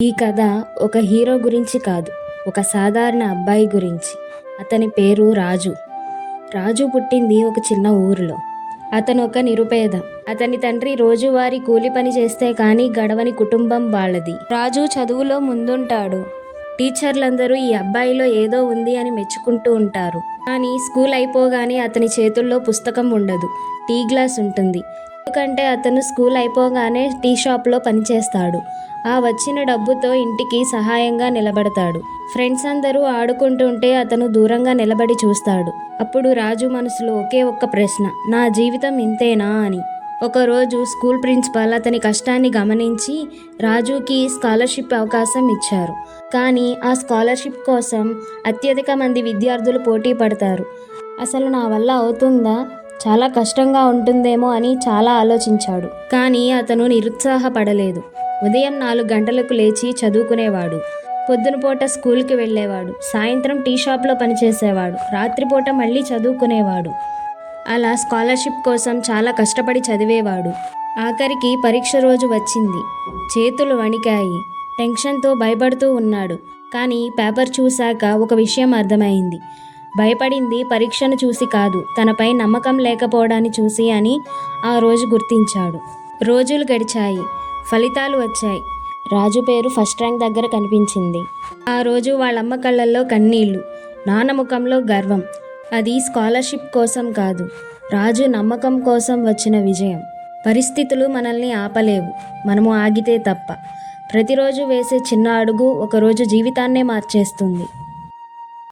ఈ కథ ఒక హీరో గురించి కాదు, ఒక సాధారణ అబ్బాయి గురించి. అతని పేరు రాజు. రాజు పుట్టింది ఒక చిన్న ఊరిలో. అతను ఒక నిరుపేద. అతని తండ్రి రోజువారీ కూలి పని చేస్తే కానీ గడవని కుటుంబం వాళ్ళది. రాజు చదువులో ముందుంటాడు. టీచర్లందరూ ఈ అబ్బాయిలో ఏదో ఉంది అని మెచ్చుకుంటూ ఉంటారు. కానీ స్కూల్ అయిపోగానే అతని చేతుల్లో పుస్తకం ఉండదు, టీ గ్లాస్ ఉంటుంది. ఎందుకంటే అతను స్కూల్ అయిపోగానే టీ షాప్లో పనిచేస్తాడు. ఆ వచ్చిన డబ్బుతో ఇంటికి సహాయంగా నిలబడతాడు. ఫ్రెండ్స్ అందరూ ఆడుకుంటుంటే అతను దూరంగా నిలబడి చూస్తాడు. అప్పుడు రాజు మనసులో ఒకే ఒక్క ప్రశ్న, నా జీవితం ఇంతేనా అని. ఒకరోజు స్కూల్ ప్రిన్సిపాల్ అతని కష్టాన్ని గమనించి రాజుకి స్కాలర్షిప్ అవకాశం ఇచ్చారు. కానీ ఆ స్కాలర్షిప్ కోసం అత్యధిక మంది విద్యార్థులు పోటీ పడతారు. అసలు నా వల్ల అవుతుందా, చాలా కష్టంగా ఉంటుందేమో అని చాలా ఆలోచించాడు. కానీ అతను నిరుత్సాహపడలేదు. ఉదయం 4 గంటలకు లేచి చదువుకునేవాడు. పొద్దునపూట స్కూల్కి వెళ్ళేవాడు. సాయంత్రం టీ షాప్లో పనిచేసేవాడు. రాత్రిపూట మళ్ళీ చదువుకునేవాడు. అలా స్కాలర్షిప్ కోసం చాలా కష్టపడి చదివేవాడు. ఆఖరికి పరీక్ష రోజు వచ్చింది. చేతులు వణికాయి. టెన్షన్తో భయపడుతూ ఉన్నాడు. కానీ పేపర్ చూశాక ఒక విషయం అర్థమైంది. భయపడింది పరీక్షను చూసి కాదు, తనపై నమ్మకం లేకపోవడాన్ని చూసి అని ఆ రోజు గుర్తించాడు. రోజులు గడిచాయి. ఫలితాలు వచ్చాయి. రాజు పేరు ఫస్ట్ ర్యాంక్ దగ్గర కనిపించింది. ఆ రోజు వాళ్ళమ్మ కళ్ళల్లో కన్నీళ్లు, నాన్న ముఖంలో గర్వం. అది స్కాలర్షిప్ కోసం కాదు, రాజు నమ్మకం కోసం వచ్చిన విజయం. పరిస్థితులు మనల్ని ఆపలేవు, మనము ఆగితే తప్ప. ప్రతిరోజు వేసే చిన్న అడుగు ఒకరోజు జీవితాన్నే మార్చేస్తుంది.